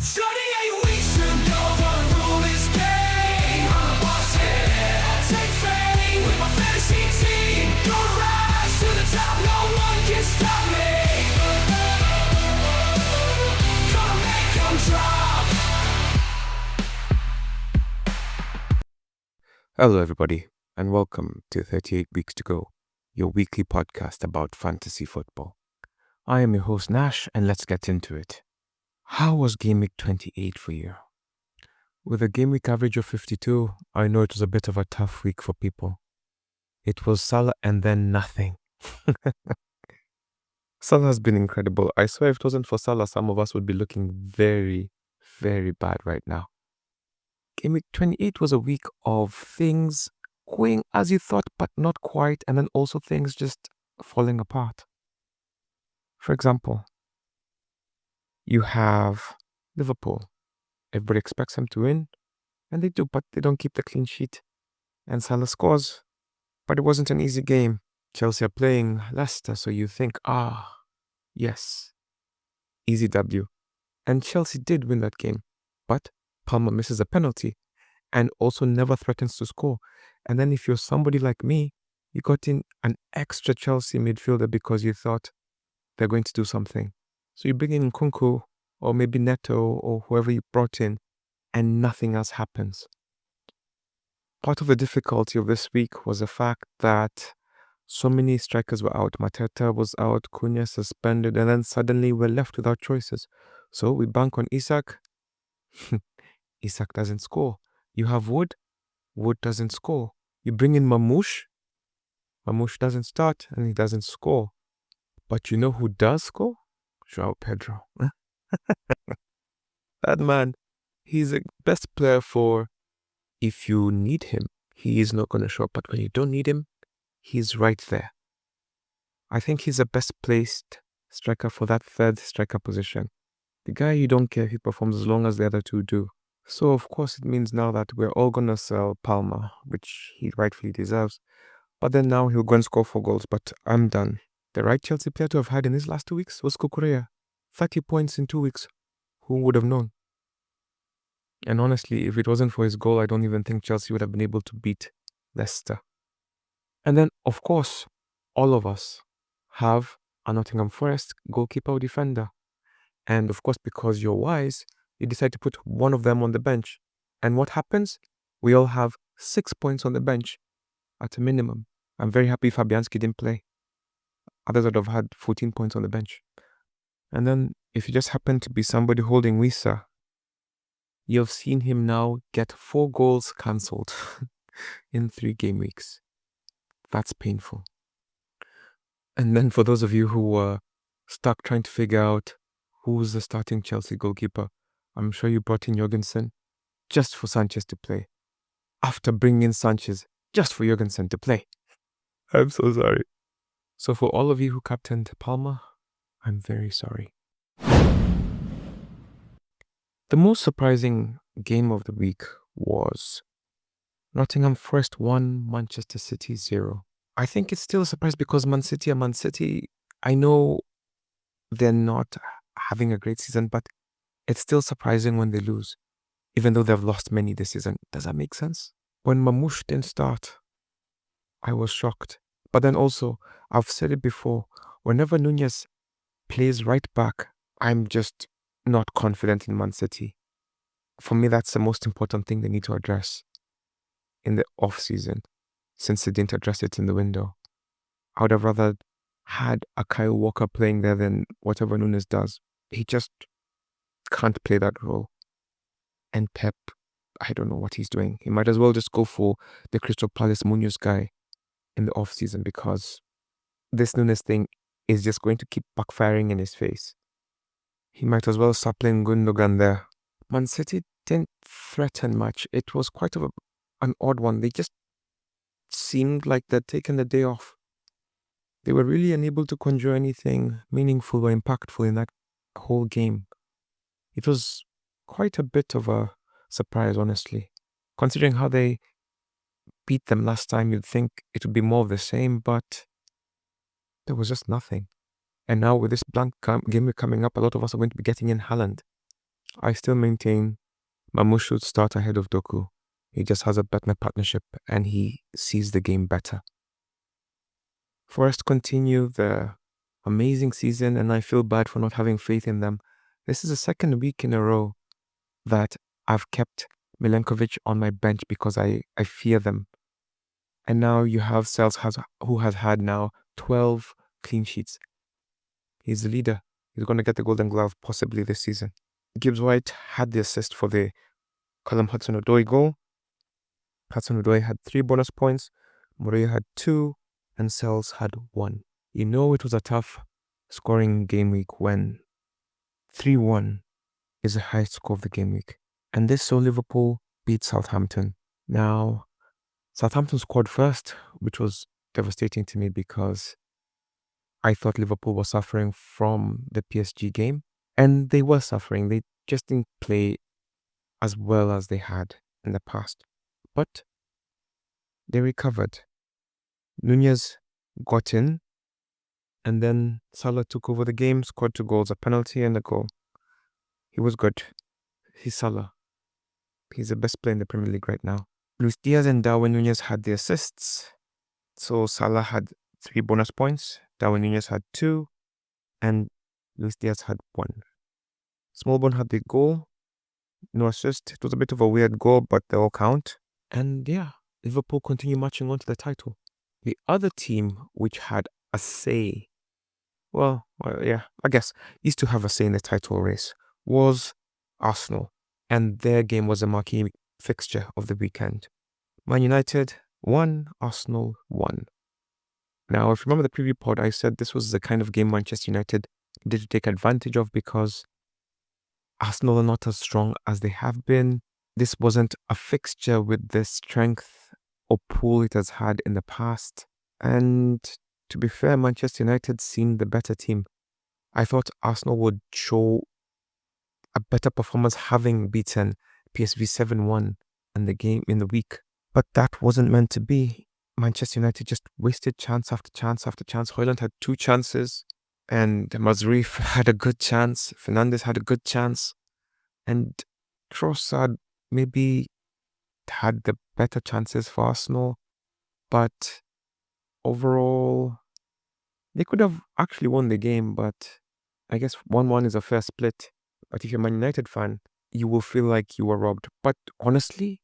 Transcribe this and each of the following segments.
Starting 8 weeks ago, the rule is game. I'm the boss, yeah. I'll take fame with my fantasy team. Gonna rise to the top, no one can stop me. Gonna make 'em drop. Hello, everybody, and welcome to 38 Weeks to Go, your weekly podcast about fantasy football. I am your host, Nash, and let's get into it. How was Gameweek 28 for you? With a Gameweek average of 52, I know it was a bit of a tough week for people. It was Salah and then nothing. Salah has been incredible. I swear if it wasn't for Salah, some of us would be looking very, very bad right now. Gameweek 28 was a week of things going as you thought, but not quite, and then also things just falling apart. For example, you have Liverpool. Everybody expects them to win, and they do, but they don't keep the clean sheet. And Salah scores, but it wasn't an easy game. Chelsea are playing Leicester, so you think, yes, easy W. And Chelsea did win that game, but Palmer misses a penalty and also never threatens to score. And then if you're somebody like me, you got in an extra Chelsea midfielder because you thought they're going to do something. So you bring in Nkunku or maybe Neto or whoever you brought in, and nothing else happens. Part of the difficulty of this week was the fact that so many strikers were out. Mateta was out, Cunha suspended, and then suddenly we're left without choices. So we bank on Isak. Isak doesn't score. You have Wood doesn't score. You bring in Mamouche doesn't start and he doesn't score. But you know who does score? João Pedro. That man, he's the best player for if you need him. He is not going to show up, but when you don't need him, he's right there. I think he's the best placed striker for that third striker position. The guy you don't care if he performs as long as the other two do. So, of course, it means now that we're all going to sell Palmer, which he rightfully deserves. But then now he'll go and score 4 goals, but I'm done. The right Chelsea player to have had in his last 2 weeks was cucurella. 30 points in 2 weeks. Who would have known? And honestly, if it wasn't for his goal, I don't even think Chelsea would have been able to beat Leicester. And then, of course, all of us have a Nottingham Forest goalkeeper or defender. And of course, because you're wise, you decide to put one of them on the bench. And what happens? We all have 6 points on the bench at a minimum. I'm very happy Fabianski didn't play. Others would have had 14 points on the bench. And then if you just happen to be somebody holding Wisa, you've seen him now get 4 goals cancelled in 3 game weeks. That's painful. And then for those of you who were stuck trying to figure out who's the starting Chelsea goalkeeper, I'm sure you brought in Jorgensen just for Sanchez to play. After bringing in Sanchez just for Jorgensen to play. I'm so sorry. So for all of you who captained Palmer, I'm very sorry. The most surprising game of the week was Nottingham Forest 1, Manchester City 0. I think it's still a surprise because Man City, I know they're not having a great season, but it's still surprising when they lose, even though they've lost many this season. Does that make sense? When Mamouche didn't start, I was shocked. But then also, I've said it before, whenever Nunez plays right back, I'm just not confident in Man City. For me, that's the most important thing they need to address in the off-season, since they didn't address it in the window. I would have rather had a Kyle Walker playing there than whatever Nunez does. He just can't play that role. And Pep, I don't know what he's doing. He might as well just go for the Crystal Palace Munoz guy in the off-season because this Nunez thing is just going to keep backfiring in his face. He might as well start playing Gundogan there. Man City didn't threaten much. It was quite an odd one. They just seemed like they'd taken the day off. They were really unable to conjure anything meaningful or impactful in that whole game. It was quite a bit of a surprise, honestly. Considering how they beat them last time, you'd think it would be more of the same, but there was just nothing. And now with this blank game week coming up, a lot of us are going to be getting in Haaland. I still maintain Mamu should start ahead of Doku. He just has a better partnership and he sees the game better. For us to continue the amazing season, and I feel bad for not having faith in them, this is the second week in a row that I've kept Milenkovic on my bench because I fear them. And now you have Sels who has had now 12 clean sheets. He's the leader. He's going to get the Golden Glove possibly this season. Gibbs White had the assist for the Callum Hudson-Odoi goal. Hudson-Odoi had 3 bonus points. Murillo had 2 and Sels had 1. You know it was a tough scoring game week when 3-1 is the highest score of the game week. And this saw Liverpool beat Southampton. Now, Southampton scored first, which was devastating to me because I thought Liverpool was suffering from the PSG game. And they were suffering. They just didn't play as well as they had in the past. But they recovered. Nunez got in, and then Salah took over the game, scored 2 goals, a penalty and a goal. He was good. He's Salah. He's the best player in the Premier League right now. Luis Diaz and Darwin Nunez had the assists. So Salah had 3 bonus points, Darwin Nunez had 2, and Luis Diaz had 1. Smallbone had the goal, no assist. It was a bit of a weird goal, but they all count. And yeah, Liverpool continue marching on to the title. The other team which had a say, well, yeah, I guess used to have a say in the title race, was Arsenal. And their game was a marquee fixture of the weekend. Man United won, Arsenal won. Now, if you remember the preview pod, I said this was the kind of game Manchester United did to take advantage of because Arsenal are not as strong as they have been. This wasn't a fixture with the strength or pull it has had in the past. And to be fair, Manchester United seemed the better team. I thought Arsenal would show a better performance having beaten PSV 7-1 in the game in the week. But that wasn't meant to be. Manchester United just wasted chance after chance after chance. Højlund had 2 chances and Mazraoui had a good chance. Fernandes had a good chance. And Trossard maybe had the better chances for Arsenal. But overall, they could have actually won the game, but I guess 1-1 is a fair split. But if you're a Man United fan, you will feel like you were robbed. But honestly,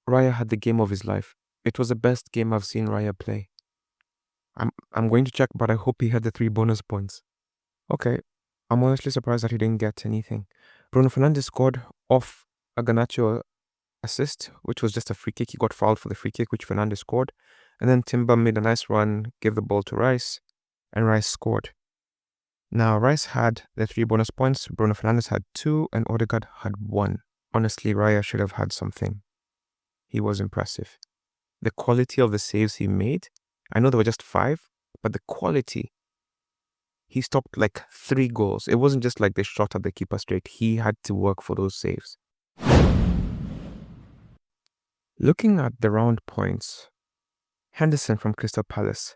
Raya had the game of his life. It was the best game I've seen Raya play. I'm going to check, but I hope he had the 3 bonus points. Okay, I'm honestly surprised that he didn't get anything. Bruno Fernandes scored off a Garnacho assist, which was just a free kick. He got fouled for the free kick, which Fernandes scored. And then Timber made a nice run, gave the ball to Rice, and Rice scored. Now, Rice had the 3 bonus points, Bruno Fernandes had 2, and Odegaard had 1. Honestly, Raya should have had something. He was impressive. The quality of the saves he made, I know there were just 5, but the quality, he stopped like 3 goals. It wasn't just like they shot at the keeper straight. He had to work for those saves. Looking at the round points, Henderson from Crystal Palace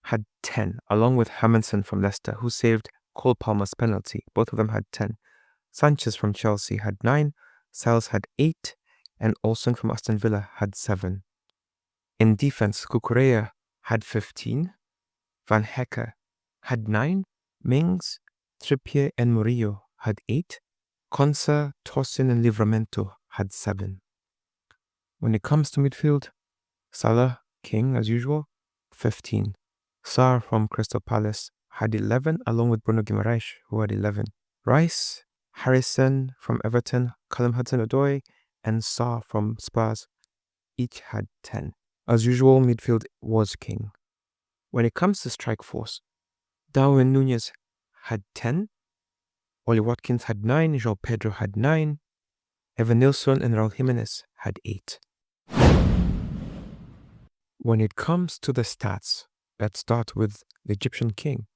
had 10, along with Hermansen from Leicester, who saved Cole Palmer's penalty. Both of them had 10. Sanchez from Chelsea had 9, Sales had 8, and Olsen from Aston Villa had 7. In defense, Cucurella had 15, Van Hecke had 9, Mings, Trippier and Murillo had 8, Konsa, Tosin and Livramento had 7. When it comes to midfield, Salah, King as usual, 15. Sarr from Crystal Palace had 11, along with Bruno Guimaraes, who had 11. Rice, Harrison from Everton, Callum Hudson-Odoi, and Sarr from Spurs each had 10. As usual, midfield was king. When it comes to strike force, Darwin Nunez had 10, Oli Watkins had 9, João Pedro had 9, Evan Nilsson and Raul Jimenez had 8. When it comes to the stats, let's start with the Egyptian king,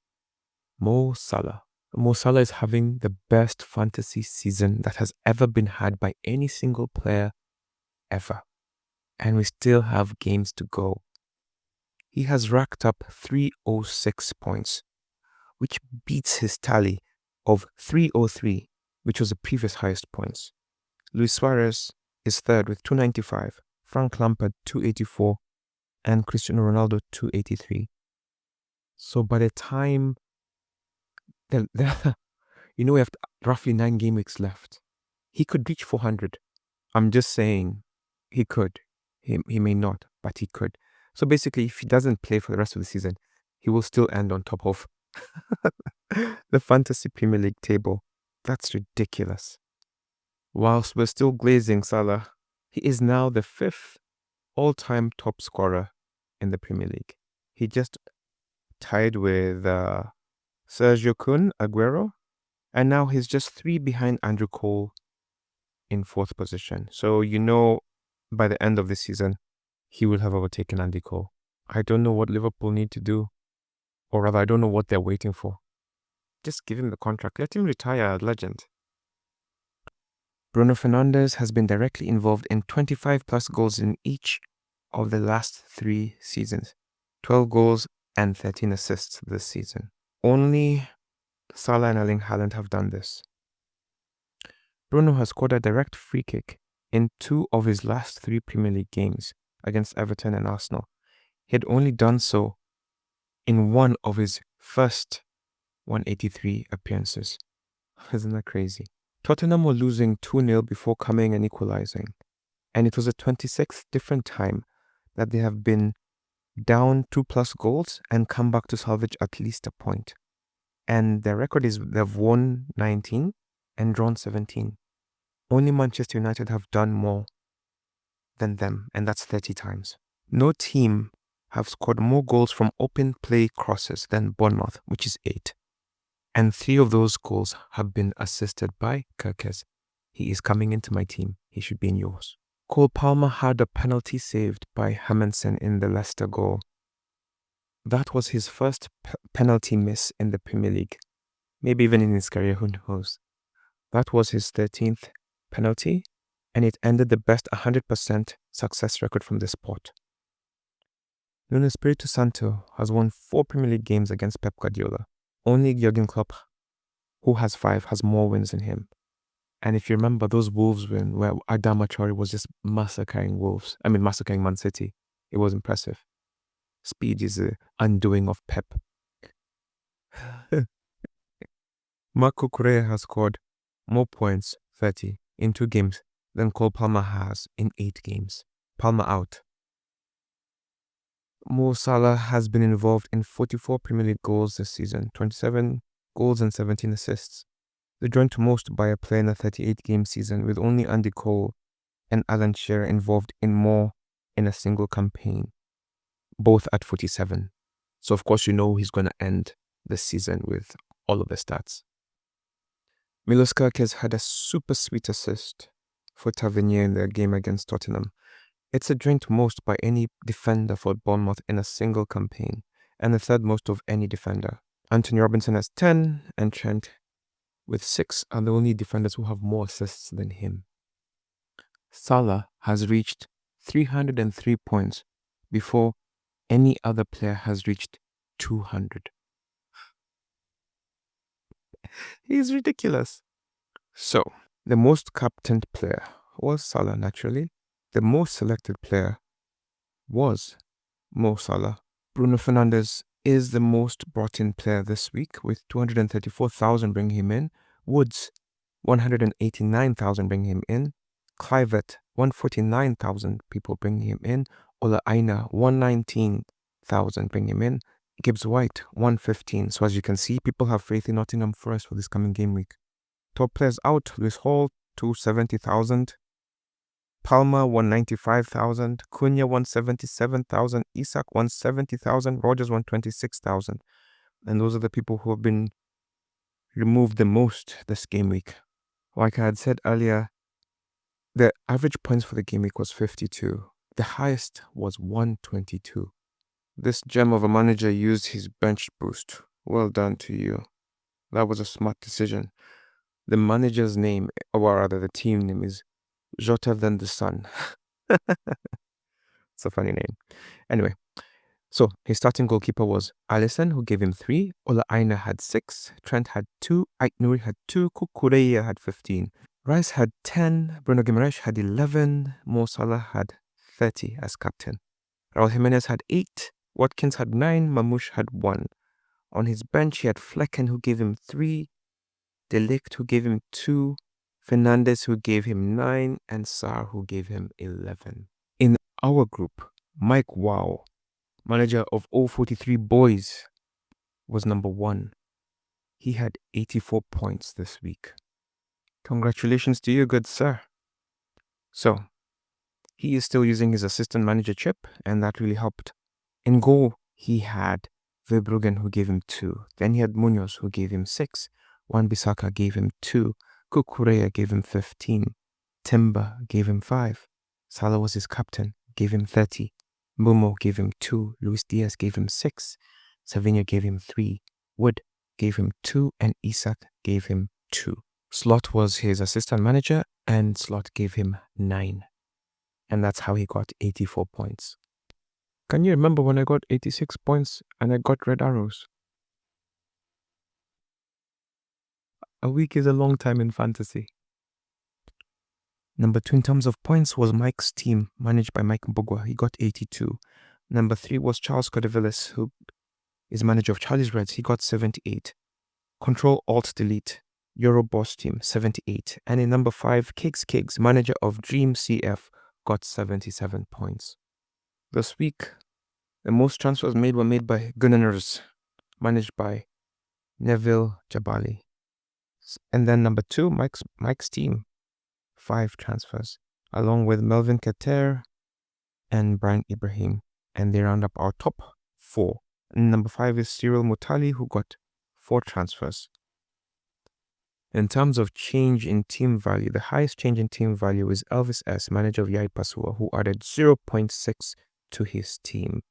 Mo Salah. Mo Salah is having the best fantasy season that has ever been had by any single player ever. And we still have games to go. He has racked up 306 points, which beats his tally of 303 which was the previous highest points. Luis Suarez is third with 295, Frank Lampard 284, and Cristiano Ronaldo 283. So by the time we have roughly 9 game weeks left, he could reach 400. I'm just saying he could. He may not, but he could. So basically, if he doesn't play for the rest of the season, he will still end on top of the Fantasy Premier League table. That's ridiculous. Whilst we're still glazing Salah, he is now the 5th all-time top scorer in the Premier League. He just tied with Sergio Kun Aguero, and now he's just 3 behind Andrew Cole in 4th position. So by the end of the season, he will have overtaken Andy Cole. I don't know what Liverpool need to do, or rather, I don't know what they're waiting for. Just give him the contract. Let him retire a legend. Bruno Fernandes has been directly involved in 25 plus goals in each of the last 3 seasons. 12 goals and 13 assists this season. Only Salah and Erling Haaland have done this. Bruno has scored a direct free kick in 2 of his last 3 Premier League games against Everton and Arsenal. He had only done so in 1 of his first 183 appearances. Isn't that crazy? Tottenham were losing 2-0 before coming and equalizing, and it was the 26th different time that they have been down 2+ goals and come back to salvage at least a point. And their record is they've won 19 and drawn 17. Only Manchester United have done more than them, and that's 30 times. No team have scored more goals from open play crosses than Bournemouth, which is 8. And 3 of those goals have been assisted by Kirkes. He is coming into my team. He should be in yours. Cole Palmer had a penalty saved by Hermansen in the Leicester goal. That was his first penalty miss in the Premier League. Maybe even in his career, who knows. That was his 13th penalty, and it ended the best 100% success record from the sport. Nuno Espirito Santo has won 4 Premier League games against Pep Guardiola. Only Jurgen Klopp, who has 5, has more wins than him. And if you remember those Wolves win where Adama Traore was just massacring Man City, it was impressive. Speed is the undoing of Pep. Marco Correa has scored more points, 30, in 2 games than Cole Palmer has in 8 games. Palmer out. Mo Salah has been involved in 44 Premier League goals this season, 27 goals and 17 assists. The joint most by a player in a 38-game season, with only Andy Cole and Alan Shearer involved in more in a single campaign, both at 47. So of course he's going to end the season with all of the stats. Milos Kerkez had a super sweet assist for Tavernier in their game against Tottenham. It's a joint most by any defender for Bournemouth in a single campaign, and the 3rd most of any defender. Anthony Robinson has 10, and Trent with 6 are the only defenders who have more assists than him. Salah has reached 303 points before any other player has reached 200. He's ridiculous. So, the most captained player was Salah, naturally. The most selected player was Mo Salah. Bruno Fernandes is the most brought-in player this week, with 234,000 bringing him in. Woods, 189,000 bringing him in. Kluivert, 149,000 people bringing him in. Ola Aina, 119,000 bringing him in. Gibbs White, 115. So as you can see, people have faith in Nottingham Forest for this coming game week. Top players out: Lewis Hall, 270,000. Palmer, 195,000. Cunha, 177,000. Isak, 170,000. Rogers, 126,000. And those are the people who have been removed the most this game week. Like I had said earlier, the average points for the game week was 52. The highest was 122. This gem of a manager used his bench boost. Well done to you. That was a smart decision. The manager's name, or rather the team name, is Jota than the Sun. It's a funny name. Anyway, So his starting goalkeeper was Alisson, who gave him 3. Ola Aina had 6. Trent had 2. Ait Nouri had 2. Cucurella had 15. Rice had 10. Bruno Guimaraes had 11. Mo Salah had 30 as captain. Raul Jimenez had 8. Watkins had 9. Mamouche had 1. On his bench, he had Flecken, who gave him 3. De Ligt, who gave him 2. Fernandes, who gave him 9. And Sarr, who gave him 11. In our group, Mike Wow, manager of all 43 boys, was number 1. He had 84 points this week. Congratulations to you, good sir. So, he is still using his assistant manager chip, and that really helped. In goal, he had Verbruggen, who gave him 2. Then he had Munoz, who gave him 6. Wan-Bissaka gave him 2. Cucurella gave him 15. Timber gave him 5. Salah was his captain, gave him 30. Mumo gave him 2. Luis Diaz gave him 6. Savinho gave him 3. Wood gave him 2. And Isak gave him 2. Slot was his assistant manager, and Slot gave him 9. And that's how he got 84 points. Can you remember when I got 86 points and I got red arrows? A week is a long time in fantasy. Number 2 in terms of points was Mike's team, managed by Mike Mbogwa. He got 82. Number 3 was Charles Codevillis, who is manager of Charlie's Reds. He got 78. Control Alt Delete, Euroboss team, 78. And in number 5, Kiggs, manager of Dream CF, got 77 points. This week, the most transfers made were made by Gunners, managed by Neville Jabali. And then number 2, Mike's team, 5 transfers, along with Melvin Kater and Brian Ibrahim. And they round up our top 4. And number 5 is Cyril Mutali, who got 4 transfers. In terms of change in team value, the highest change in team value is Elvis S., manager of Yai Pasua, who added 0.6 to his team.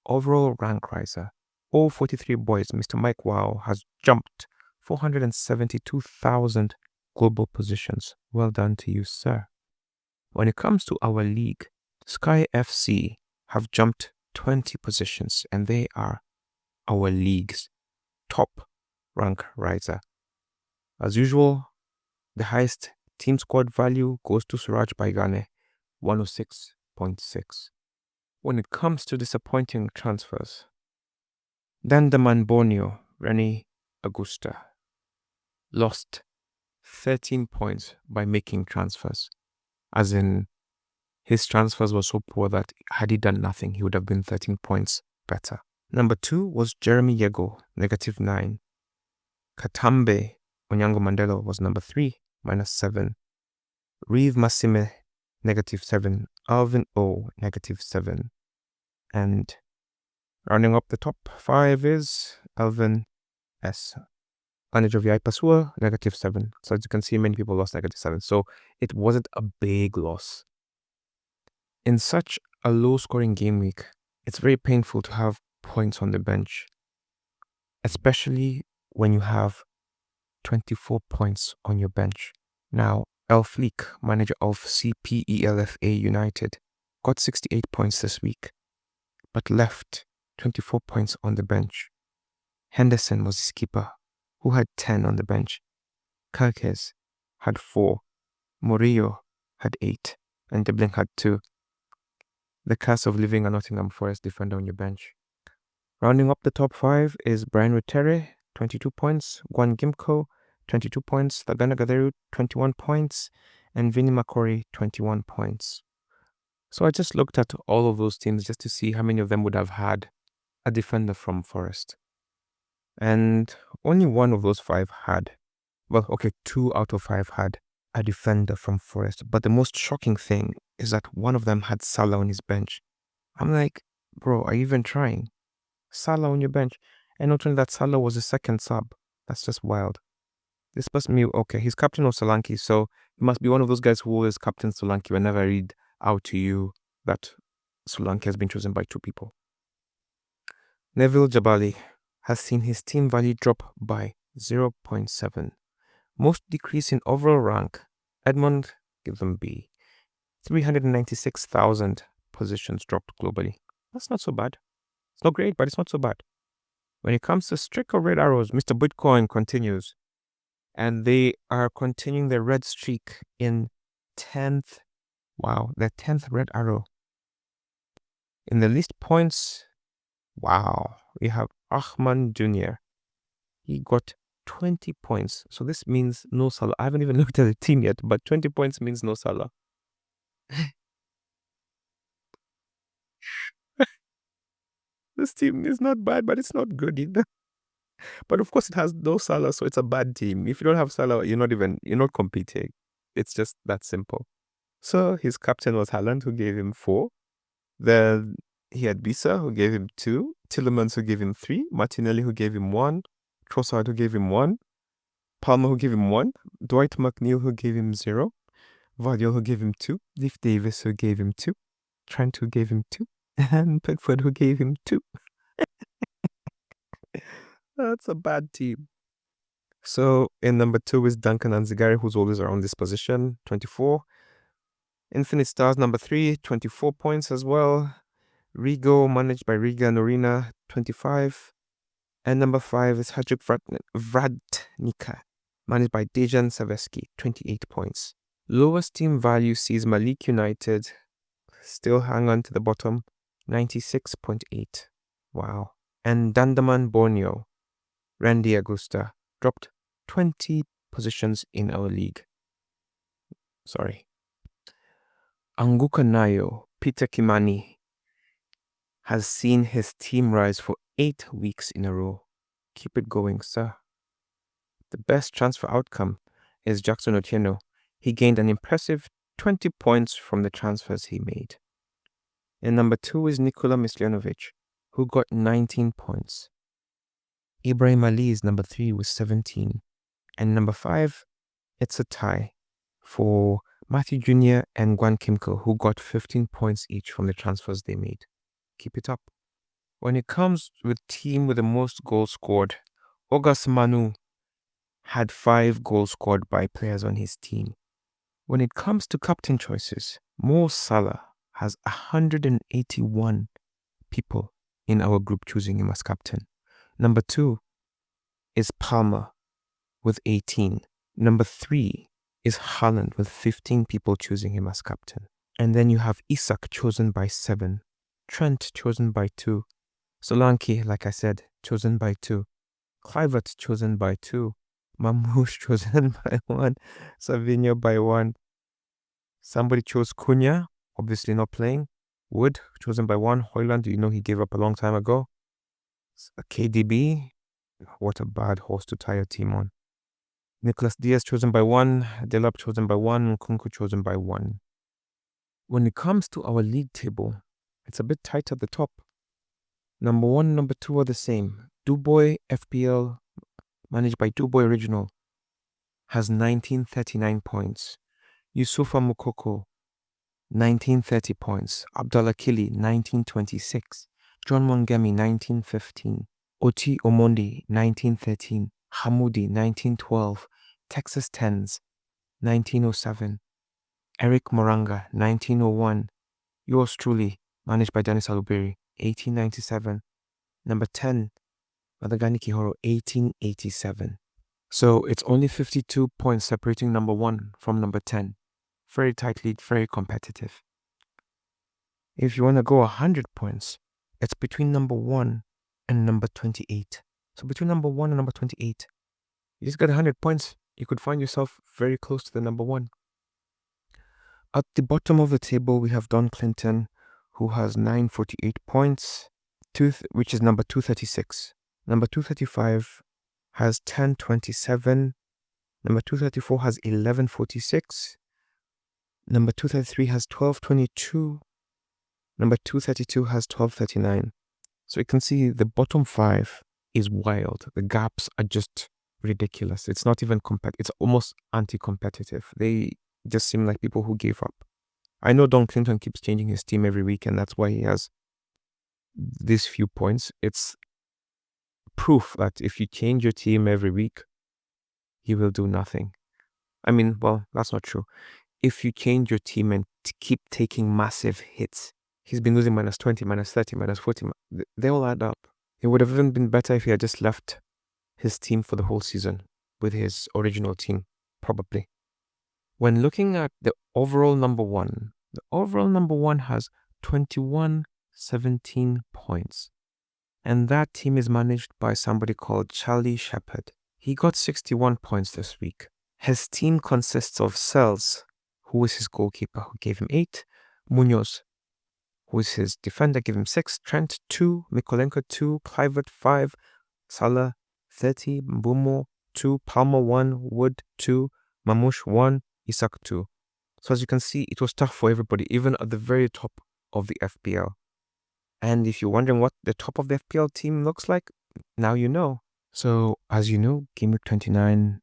Overall rank riser, all 43 boys, Mr. Mike Wow has jumped 472,000 global positions. Well done to you, sir. When it comes to our league, Sky FC have jumped 20 positions, and they are our league's top rank riser. As usual, the highest team squad value goes to Suraj Baigane, 106.6. When it comes to disappointing transfers, Dandaman Borneo, Rene Augusta, lost 13 points by making transfers. As in, his transfers were so poor that had he done nothing, he would have been 13 points better. Number 2 was Jeremy Yego, -9. Katambe Onyango Mandela was number 3, -7. Reeve Massime, -7. Alvin O, -7. And rounding up the top 5 is Alvin S., manager of Yai Pasua, -7. So as you can see, many people lost -7. So it wasn't a big loss. In such a low-scoring game week, it's very painful to have points on the bench, especially when you have 24 points on your bench. Now, El Fleek, manager of CPELFA United, got 68 points this week, but left 24 points on the bench. Henderson was his keeper, who had 10 on the bench. Kirkes had 4. Murillo had 8. And De Blink had 2. The curse of leaving a Nottingham Forest defender on your bench. Rounding up the top 5 is Brian Rutere, 22 points. Gwan Gimko, 22 points. Thagana Gatheru, 21 points. And Vinny Makori, 21 points. So I just looked at all of those teams just to see how many of them would have had a defender from Forest. And only one of those 5 had, 2 out of 5 had a defender from Forest. But the most shocking thing is that one of them had Salah on his bench. I'm like, bro, are you even trying? Salah on your bench. And not only that, Salah was the second sub. That's just wild. This must be, he's captain of Solanke, so he must be one of those guys who always captains Solanke whenever I read out to you that Solanke has been chosen by 2 people. Neville Jabali has seen his team value drop by 0.7. Most decrease in overall rank, Edmond, give them B. 396,000 positions dropped globally. That's not so bad. It's not great, but it's not so bad. When it comes to streak of red arrows, Mr. Bitcoin continues. And they are continuing their red streak in 10th. Wow, their 10th red arrow. In the least points, wow, we have Ahman Jr. He got 20 points. So this means no Salah. I haven't even looked at the team yet, but 20 points means no Salah. This team is not bad, but it's not good either. But of course, it has no Salah, so it's a bad team. If you don't have Salah, you're not competing. It's just that simple. So his captain was Haaland, who gave him 4. Then he had Bisa, who gave him 2. Tillemans, who gave him 3. Martinelli, who gave him 1. Trossard, who gave him 1. Palmer, who gave him 1. Dwight McNeil, who gave him 0. Vardiol, who gave him 2. Leif Davis, who gave him 2. Trent, who gave him 2. And Pickford, who gave him 2. That's a bad team. So in number 2 is Duncan Anzigari, who's always around this position, 24. Infinite Stars, number 3, 24 points as well. Rigo, managed by Riga Norina, 25. And number 5 is Hadrik Vradnika, managed by Dejan Saveski, 28 points. Lowest team value sees Malik United still hang on to the bottom, 96.8. Wow. And Dandaman Borneo, Randy Agusta, dropped 20 positions in our league. Sorry. Anguka Nayo, Peter Kimani, has seen his team rise for 8 weeks in a row. Keep it going, sir. The best transfer outcome is Jackson Otieno. He gained an impressive 20 points from the transfers he made. And number 2 is Nikola Mislenovic, who got 19 points. Ibrahim Ali is number 3 with 17. And number 5, it's a tie for Matthew Jr. and Gwan Kimko, who got 15 points each from the transfers they made. Keep it up. When it comes with team with the most goals scored, August Manu had 5 goals scored by players on his team. When it comes to captain choices, Mo Salah has 181 people in our group choosing him as captain. Number 2 is Palmer with 18. Number 3 is Haaland with 15 people choosing him as captain. And then you have Isak chosen by 7. Trent chosen by 2. Solanke, like I said, chosen by 2. Kluivert chosen by 2. Mamouche chosen by 1. Savinho by 1. Somebody chose Cunha, obviously not playing. Wood chosen by 1. Hoyland, you know he gave up a long time ago. KDB, what a bad horse to tie a team on. Nicolas Diaz chosen by 1. Delap chosen by 1. Nkunku chosen by 1. When it comes to our league table, it's a bit tight at the top. Number 1 and number 2 are the same. Duboy FPL, managed by Duboy Original, has 1939 points. Yusufa Mukoko, 1930 points. Abdallah Kili, 1926. John Wangemi, 1915. Oti Omondi, 1913. Hamoudi, 1912. Texas Tens, 1907. Eric Moranga, 1901. Yours truly, managed by Dennis Alubiri, 1897. Number 10, Madagani Kihoro, 1887. So it's only 52 points separating number 1 from number 10. Very tight lead, very competitive. If you want to go 100 points, it's between number 1 and number 28. So between number 1 and number 28, you just got 100 points. You could find yourself very close to the number 1. At the bottom of the table, we have Don Clinton, who has 948 points, which is number 236. Number 235 has 1027. Number 234 has 1146. Number 233 has 1222. Number 232 has 1239. So you can see the bottom 5 is wild. The gaps are just ridiculous. It's not even it's almost anti-competitive. They just seem like people who gave up. I know Don Clinton keeps changing his team every week, and that's why he has these few points. It's proof that if you change your team every week, he will do nothing. I mean, well, that's not true. If you change your team and keep taking massive hits, He's been losing -20, -30, -40. They all add up. It would have even been better if he had just left his team for the whole season with his original team, probably. When looking at the overall number one has 21-17 points. And that team is managed by somebody called Charlie Shepherd. He got 61 points this week. His team consists of Sells, who is his goalkeeper, who gave him 8, Munoz, who is his defender, gave him 6, Trent 2, Mikolenko 2, Kluivert 5, Salah 30, Mbumo 2, Palmer 1, Wood 2, Mamouche 1, Isak 2. So as you can see, it was tough for everybody, even at the very top of the FPL. And if you're wondering what the top of the FPL team looks like, now you know. So as you know, Gameweek 29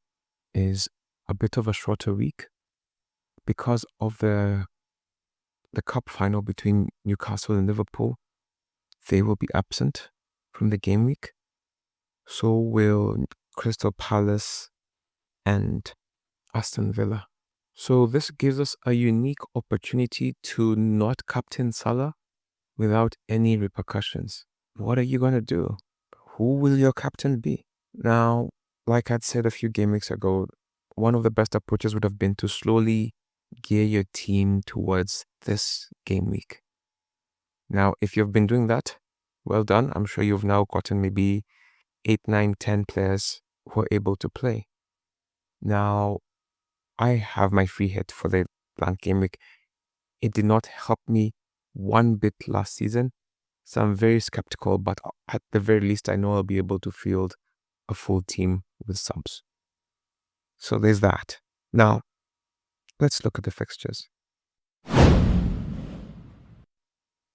is a bit of a shorter week because of the cup final between Newcastle and Liverpool. They will be absent from the game week. So will Crystal Palace and Aston Villa. So this gives us a unique opportunity to not captain Salah without any repercussions. What are you going to do? Who will your captain be? Now, like I'd said a few game weeks ago, one of the best approaches would have been to slowly gear your team towards this game week. Now, if you've been doing that, well done. I'm sure you've now gotten maybe 8, 9, 10 players who are able to play. Now, I have my free hit for the blank game week. It did not help me one bit last season, so I'm very skeptical, but at the very least, I know I'll be able to field a full team with subs. So there's that. Now, let's look at the fixtures.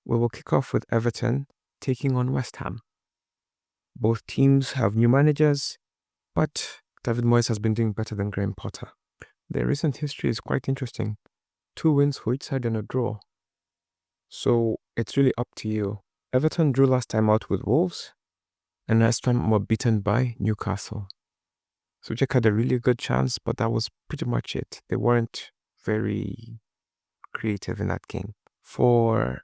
We will kick off with Everton taking on West Ham. Both teams have new managers, but David Moyes has been doing better than Graham Potter. Their recent history is quite interesting. 2 wins for each side and a draw. So it's really up to you. Everton drew last time out with Wolves, and last time were beaten by Newcastle. Souček had a really good chance, but that was pretty much it. They weren't very creative in that game. For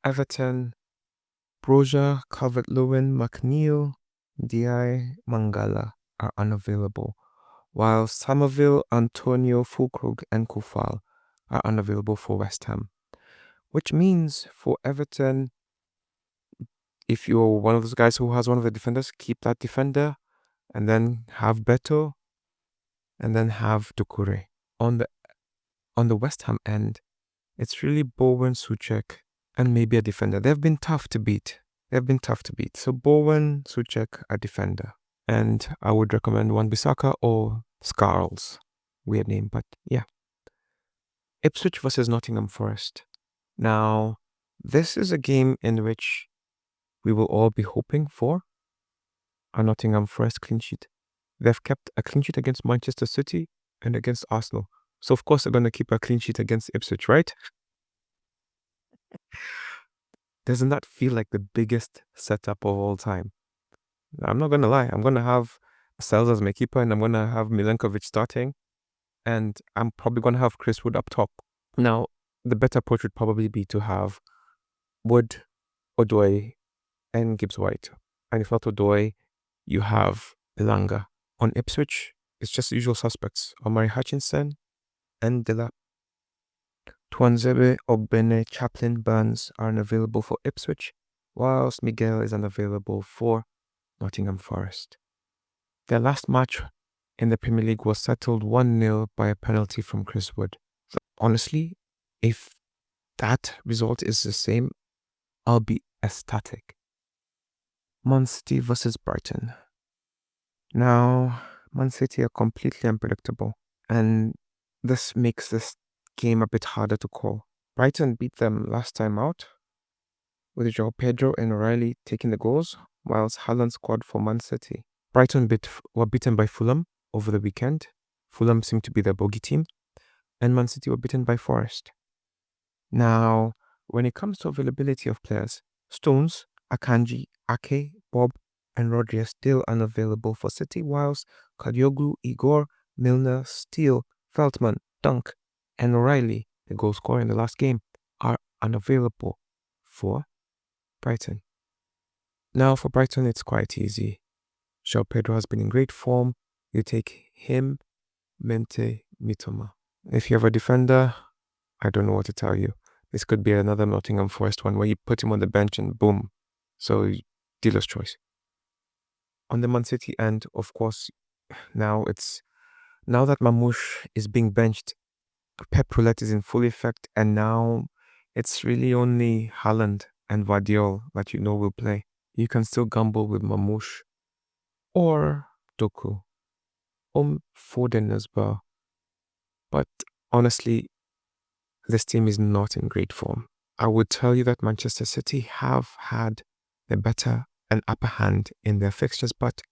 Everton, Broja, Calvert-Lewin, McNeil, Di, Mangala are unavailable, while Somerville, Antonio, Fulkrug, and Kufal are unavailable for West Ham. Which means for Everton, if you're one of those guys who has one of the defenders, keep that defender, and then have Beto, and then have Doucouré. On the West Ham end, it's really Bowen, Souček, and maybe a defender. They've been tough to beat. So Bowen, Souček, a defender. And I would recommend Wan-Bissaka or Scarles. Weird name, but yeah. Ipswich versus Nottingham Forest. Now, this is a game in which we will all be hoping for a Nottingham Forest clean sheet. They've kept a clean sheet against Manchester City and against Arsenal. So, of course, they're going to keep a clean sheet against Ipswich, right? Doesn't that feel like the biggest setup of all time? I'm not going to lie. I'm going to have Sells as my keeper, and I'm going to have Milenkovic starting, and I'm probably going to have Chris Wood up top. Now, the better approach would probably be to have Wood, Odoi, and Gibbs-White. And if not Odoi, you have Elanga. On Ipswich, it's just the usual suspects. Omari Hutchinson and Delap. Tuanzebe, Ogbene, Chaplin, Burns are unavailable for Ipswich, whilst Miguel is unavailable for Nottingham Forest. Their last match in the Premier League was settled 1-0 by a penalty from Chris Wood. So honestly, if that result is the same, I'll be ecstatic. Man City versus Brighton. Now, Man City are completely unpredictable, and this makes this game a bit harder to call. Brighton beat them last time out, with João Pedro and O'Reilly taking the goals, whilst Haaland scored for Man City. Brighton were beaten by Fulham over the weekend. Fulham seemed to be their bogey team, and Man City were beaten by Forest. Now, when it comes to availability of players, Stones, Akanji, Ake, Bob, and Rodri are still unavailable for City, whilst Kadioglu, Igor, Milner, Steele, Veltman, Dunk, and O'Reilly, the goal scorer in the last game, are unavailable for Brighton. Now for Brighton, it's quite easy. João Pedro has been in great form. You take him, Mente, Mitoma. If you have a defender, I don't know what to tell you. This could be another Nottingham Forest one where you put him on the bench and boom. So, dealer's choice. On the Man City end, of course, now that Mamouche is being benched, Pep Roulette is in full effect, and now it's really only Haaland and Vardiol that you know will play. You can still gamble with Mamouche or Doku or Foden as well. But honestly, this team is not in great form. I would tell you that Manchester City have had the better and upper hand in their fixtures, but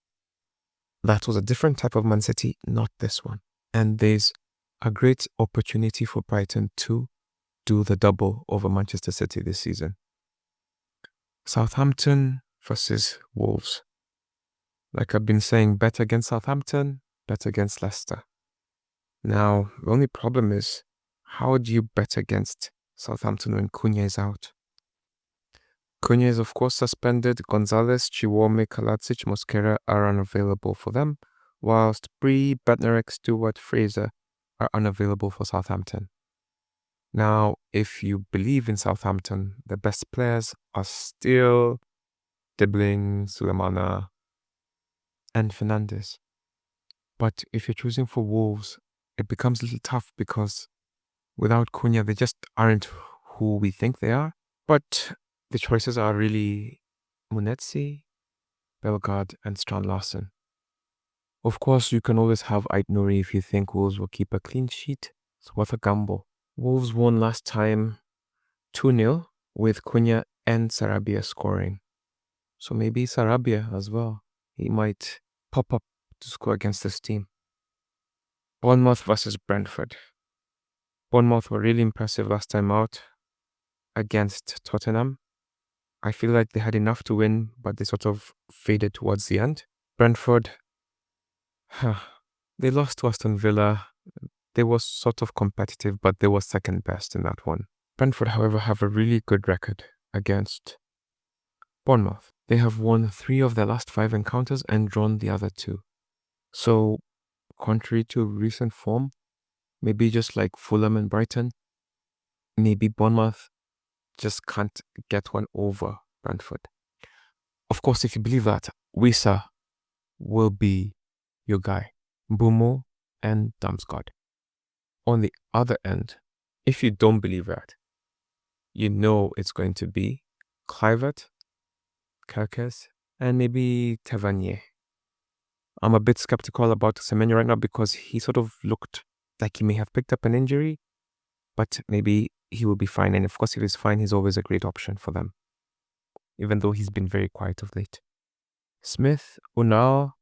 that was a different type of Man City, not this one. And there's a great opportunity for Brighton to do the double over Manchester City this season. Southampton versus Wolves. Like I've been saying, bet against Southampton, bet against Leicester. Now, the only problem is, how do you bet against Southampton when Cunha is out? Cunha is of course suspended. Gonzalez, Chiwome, Kaladzic, Mosquera are unavailable for them, whilst Bree, Bednarek, Stewart, Fraser are unavailable for Southampton. Now, if you believe in Southampton, the best players are still Dibbling, Sulemana, and Fernandes. But if you're choosing for Wolves, it becomes a little tough because without Cunha, they just aren't who we think they are. But the choices are really Munetsi, Bellegarde, and Strand Larsen. Of course, you can always have Ait Nouri if you think Wolves will keep a clean sheet. It's worth a gamble. Wolves won last time 2-0 with Cunha and Sarabia scoring. So maybe Sarabia as well. He might pop up to score against this team. Bournemouth versus Brentford. Bournemouth were really impressive last time out against Tottenham. I feel like they had enough to win, but they sort of faded towards the end. Brentford, they lost to Aston Villa. They were sort of competitive, but they were second best in that one. Brentford, however, have a really good record against Bournemouth. They have won 3 of their last 5 encounters and drawn the other 2. So, contrary to recent form, maybe just like Fulham and Brighton, maybe Bournemouth just can't get one over Brentford. Of course, if you believe that, Wissa will be your guy, Bumo and Damsgaard. On the other end, if you don't believe that, you know it's going to be Kluivert, Kerkez, and maybe Tavernier. I'm a bit skeptical about Semenyo right now because he sort of looked like he may have picked up an injury, but maybe he will be fine. And of course, if he's fine, he's always a great option for them, even though he's been very quiet of late. Smith, Unal,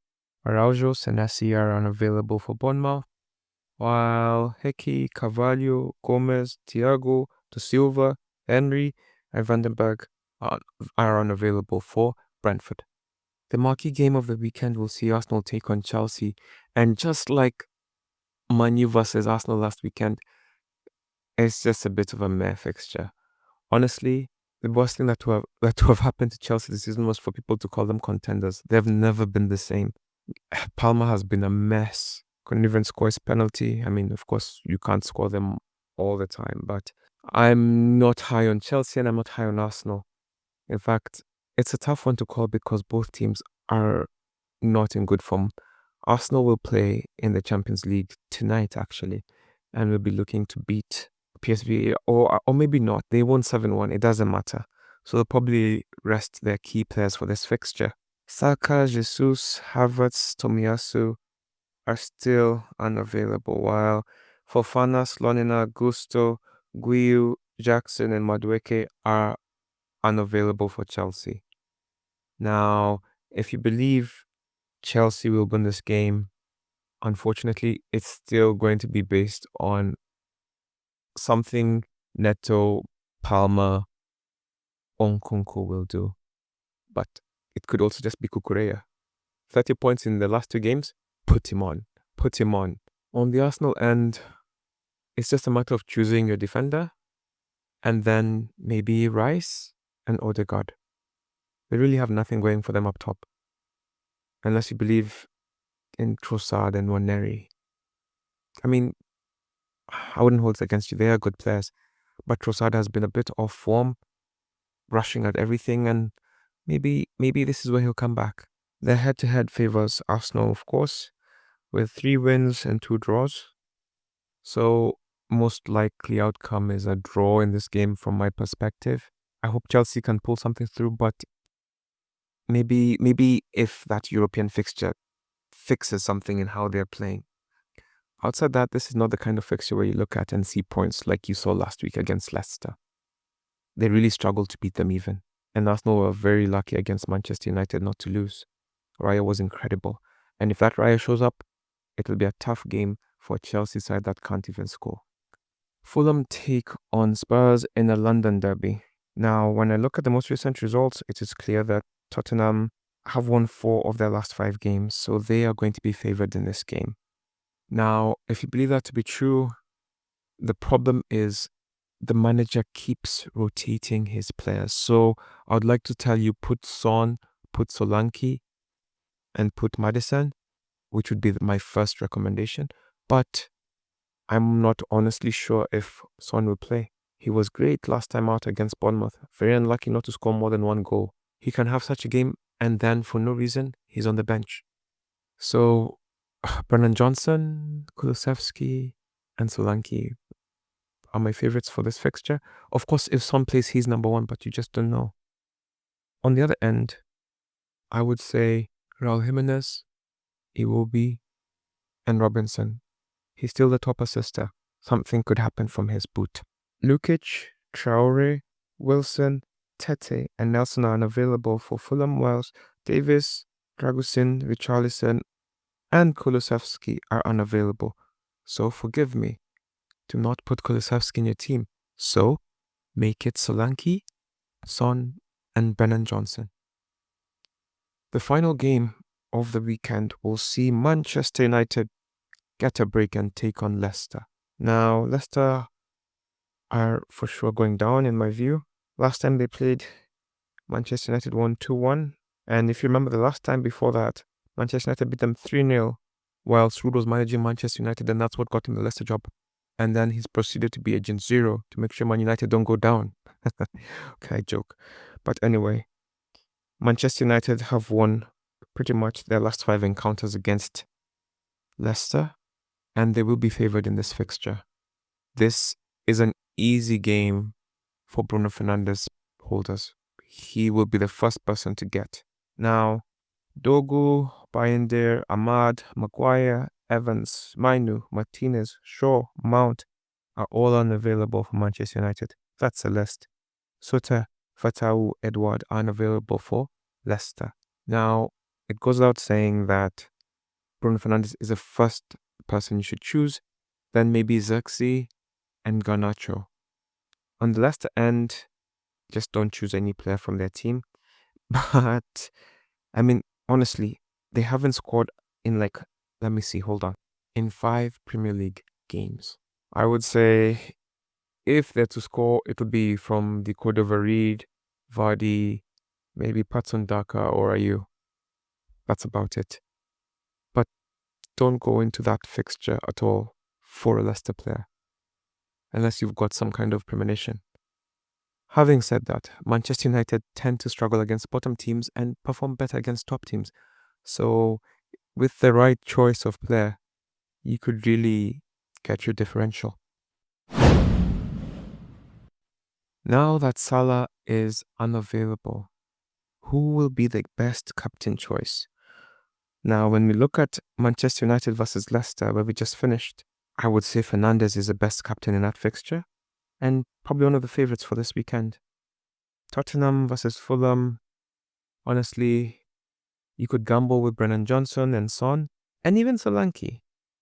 Araujo, Senesi are unavailable for Bournemouth, while Hickey, Carvalho, Gomez, Thiago, De Silva, Henry, and Vandenberg are unavailable for Brentford. The marquee game of the weekend will see Arsenal take on Chelsea, and just like Man U versus Arsenal last weekend, it's just a bit of a meh fixture. Honestly, the worst thing that to have happened to Chelsea this season was for people to call them contenders. They've never been the same. Palmer has been a mess. Couldn't even score his penalty. I mean, of course, you can't score them all the time, but I'm not high on Chelsea and I'm not high on Arsenal. In fact, it's a tough one to call because both teams are not in good form. Arsenal will play in the Champions League tonight, actually, and will be looking to beat PSV, or maybe not. They won 7-1. It doesn't matter. So they'll probably rest their key players for this fixture. Saka, Jesus, Havertz, Tomiyasu are still unavailable, while Fofana, Slonina, Gusto, Guiu, Jackson, and Madueke are unavailable for Chelsea. Now, if you believe Chelsea will win this game, unfortunately, it's still going to be based on something Neto, Palmer, Nkunku will do. But it could also just be Cucurella. 30 points in the last 2 games, put him on. On the Arsenal end, it's just a matter of choosing your defender, and then maybe Rice and Odegaard. They really have nothing going for them up top. Unless you believe in Trossard and Waneri. I mean, I wouldn't hold it against you. They are good players. But Trossard has been a bit off form, rushing at everything, and maybe this is where he'll come back. Their head-to-head favors Arsenal, of course, with 3 wins and 2 draws. So most likely outcome is a draw in this game from my perspective. I hope Chelsea can pull something through, but maybe if that European fixture fixes something in how they're playing. Outside that, this is not the kind of fixture where you look at and see points like you saw last week against Leicester. They really struggled to beat them even. And Arsenal were very lucky against Manchester United not to lose. Raya was incredible. And if that Raya shows up, it'll be a tough game for a Chelsea side that can't even score. Fulham take on Spurs in a London derby. Now, when I look at the most recent results, it is clear that Tottenham have won 4 of their last 5 games, so they are going to be favoured in this game. Now, if you believe that to be true, the problem is the manager keeps rotating his players. So I would like to tell you, put Son, put Solanke, and put Maddison, which would be my first recommendation. But I'm not honestly sure if Son will play. He was great last time out against Bournemouth. Very unlucky not to score more than 1 goal. He can have such a game and then for no reason, he's on the bench. So Brennan Johnson, Kulusevski, and Solanke are my favorites for this fixture. Of course, if Son plays, he's number 1, but you just don't know. On the other end, I would say Raul Jimenez, Iwobi, and Robinson. He's still the top assister. Something could happen from his boot. Lukic, Traore, Wilson, Tete, and Nelson are unavailable for Fulham, whilst Davis, Dragusin, Richarlison, and Kulusevski are unavailable. So forgive me. Do not put Kulusevski in your team. So make it Solanke, Son, and Brennan Johnson. The final game of the weekend will see Manchester United get a break and take on Leicester. Now, Leicester are for sure going down in my view. Last time they played, Manchester United won 2-1. And if you remember the last time before that, Manchester United beat them 3-0 whilst Ruud was managing Manchester United, and that's what got him the Leicester job. And then he's proceeded to be Agent Zero to make sure Man United don't go down. Okay, I joke. But anyway, Manchester United have won pretty much their last 5 encounters against Leicester, and they will be favoured in this fixture. This is an easy game for Bruno Fernandes holders. He will be the first person to get. Now, Dogu, Bayender, Ahmad, Maguire, Evans, Mainu, Martinez, Shaw, Mount are all unavailable for Manchester United. That's a list. Suter, Fatau, Edward are unavailable for Leicester. Now, it goes without saying that Bruno Fernandes is the first person you should choose, then maybe Xerxes and Garnacho. On the Leicester end, just don't choose any player from their team. But, I mean, honestly, they haven't scored in let me see, hold on, in 5 Premier League games. I would say if they're to score, it would be from the Cordova Reed, Vardy, maybe Patson Daka or Ayew. That's about it. But don't go into that fixture at all for a Leicester player, unless you've got some kind of premonition. Having said that, Manchester United tend to struggle against bottom teams and perform better against top teams. So with the right choice of player, you could really get your differential. Now that Salah is unavailable, who will be the best captain choice? Now, when we look at Manchester United versus Leicester, where we just finished, I would say Fernandes is the best captain in that fixture, and probably one of the favourites for this weekend. Tottenham versus Fulham, honestly, you could gamble with Brennan Johnson and Son, and even Solanke.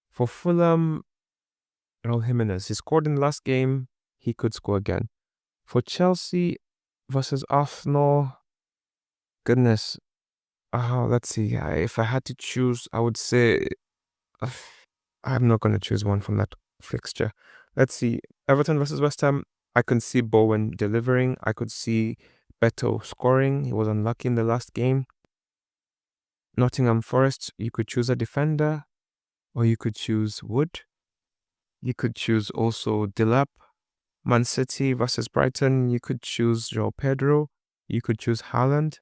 For Fulham, Raul Jimenez, he scored in the last game, he could score again. For Chelsea versus Arsenal, goodness, let's see. If I had to choose, I would say I'm not going to choose one from that fixture. Let's see. Everton versus West Ham, I can see Bowen delivering. I could see Beto scoring. He was unlucky in the last game. Nottingham Forest, you could choose a defender, or you could choose Wood. You could choose also Dilap. Man City versus Brighton, you could choose João Pedro. You could choose Haaland.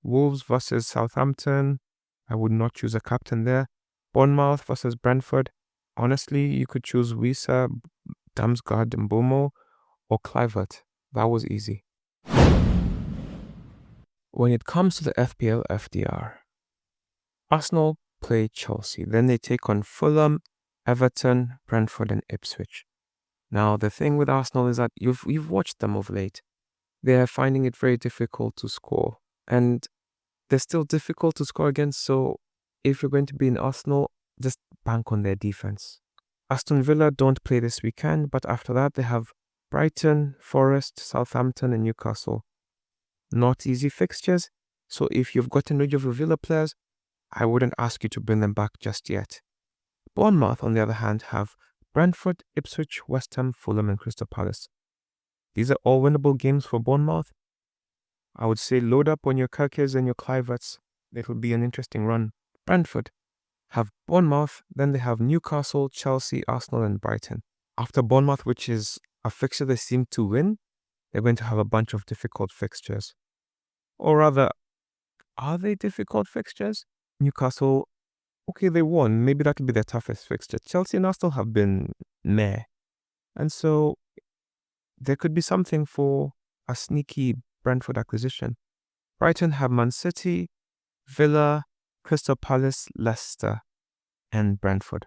Wolves versus Southampton, I would not choose a captain there. Bournemouth versus Brentford, honestly, you could choose Wisa, Damsgaard, Mbomo, or Kluivert. That was easy. When it comes to the FPL FDR, Arsenal play Chelsea. Then they take on Fulham, Everton, Brentford, and Ipswich. Now, the thing with Arsenal is that you've watched them of late. They are finding it very difficult to score. And they're still difficult to score against. So if you're going to be in Arsenal, just bank on their defense. Aston Villa don't play this weekend, but after that they have Brighton, Forest, Southampton, and Newcastle. Not easy fixtures. So if you've gotten rid of your Villa players, I wouldn't ask you to bring them back just yet. Bournemouth, on the other hand, have Brentford, Ipswich, West Ham, Fulham, and Crystal Palace. These are all winnable games for Bournemouth. I would say load up on your Kirkes and your Kluiverts. It will be an interesting run. Brentford have Bournemouth, then they have Newcastle, Chelsea, Arsenal, and Brighton. After Bournemouth, which is a fixture they seem to win, they're going to have a bunch of difficult fixtures. Or rather, are they difficult fixtures? Newcastle, okay, they won. Maybe that'll be their toughest fixture. Chelsea and Arsenal have been meh. And so there could be something for a sneaky Brentford acquisition. Brighton have Man City, Villa, Crystal Palace, Leicester, and Brentford.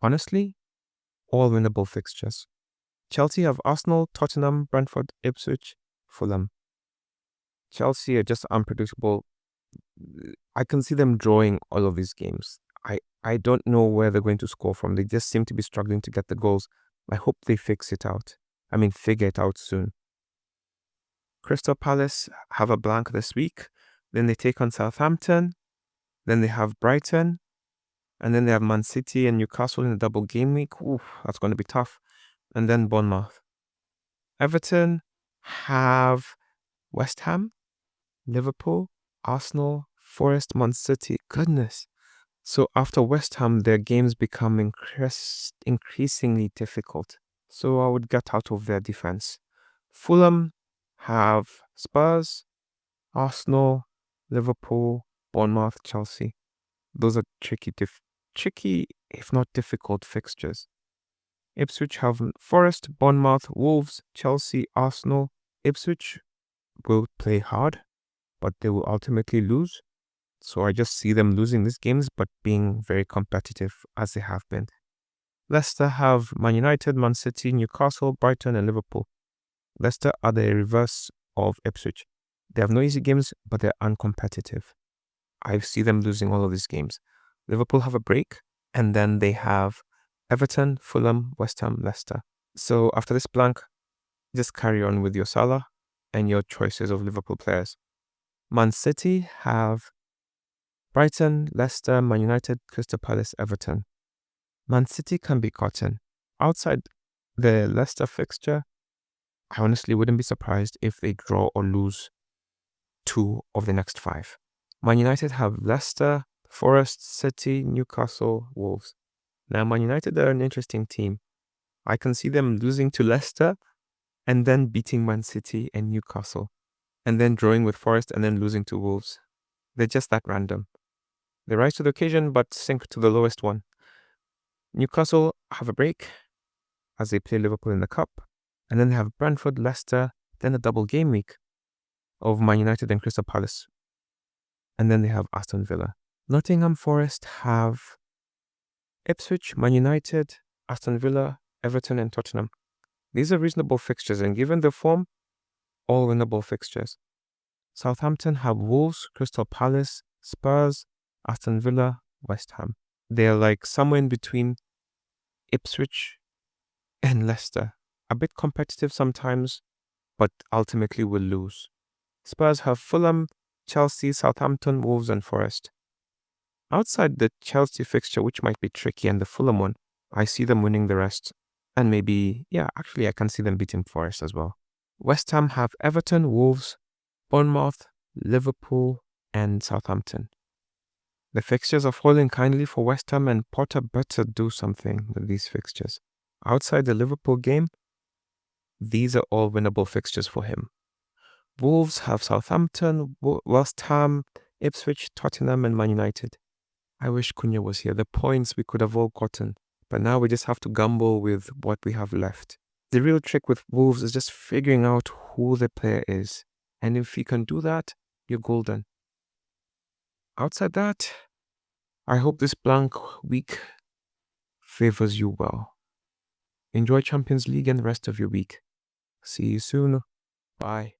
Honestly, all winnable fixtures. Chelsea have Arsenal, Tottenham, Brentford, Ipswich, Fulham. Chelsea are just unpredictable. I can see them drawing all of these games. I don't know where they're going to score from. They just seem to be struggling to get the goals. I hope they figure it out soon. Crystal Palace have a blank this week. Then they take on Southampton. Then they have Brighton. And then they have Man City and Newcastle in the double game week. Ooh, that's going to be tough. And then Bournemouth. Everton have West Ham, Liverpool, Arsenal, Forest, Man City. Goodness. So after West Ham, their games become increasingly difficult. So I would get out of their defense. Fulham have Spurs, Arsenal, Liverpool, Bournemouth, Chelsea. Those are tricky if not difficult fixtures. Ipswich have Forest, Bournemouth, Wolves, Chelsea, Arsenal. Ipswich will play hard, but they will ultimately lose. So I just see them losing these games, but being very competitive as they have been. Leicester have Man United, Man City, Newcastle, Brighton, and Liverpool. Leicester are the reverse of Ipswich. They have no easy games, but they're uncompetitive. I see them losing all of these games. Liverpool have a break, and then they have Everton, Fulham, West Ham, Leicester. So after this blank, just carry on with your Salah and your choices of Liverpool players. Man City have Brighton, Leicester, Man United, Crystal Palace, Everton. Man City can be gotten. Outside the Leicester fixture, I honestly wouldn't be surprised if they draw or lose 2 of the next 5. Man United have Leicester, Forest, City, Newcastle, Wolves. Now, Man United are an interesting team. I can see them losing to Leicester and then beating Man City and Newcastle, and then drawing with Forest and then losing to Wolves. They're just that random. They rise to the occasion but sink to the lowest one. Newcastle have a break as they play Liverpool in the Cup, and then they have Brentford, Leicester, then a double game week of Man United and Crystal Palace, and then they have Aston Villa. Nottingham Forest have Ipswich, Man United, Aston Villa, Everton, and Tottenham. These are reasonable fixtures, and given the form, all winnable fixtures. Southampton have Wolves, Crystal Palace, Spurs, Aston Villa, West Ham. They're like somewhere in between Ipswich and Leicester. A bit competitive sometimes, but ultimately will lose. Spurs have Fulham, Chelsea, Southampton, Wolves, and Forest. Outside the Chelsea fixture, which might be tricky, and the Fulham one, I see them winning the rest. And maybe, I can see them beating Forest as well. West Ham have Everton, Wolves, Bournemouth, Liverpool, and Southampton. The fixtures are falling kindly for West Ham, and Potter better do something with these fixtures. Outside the Liverpool game, these are all winnable fixtures for him. Wolves have Southampton, West Ham, Ipswich, Tottenham, and Man United. I wish Cunha was here. The points we could have all gotten. But now we just have to gamble with what we have left. The real trick with Wolves is just figuring out who the player is. And if you can do that, you're golden. Outside that, I hope this blank week favors you well. Enjoy Champions League and the rest of your week. See you soon. Bye.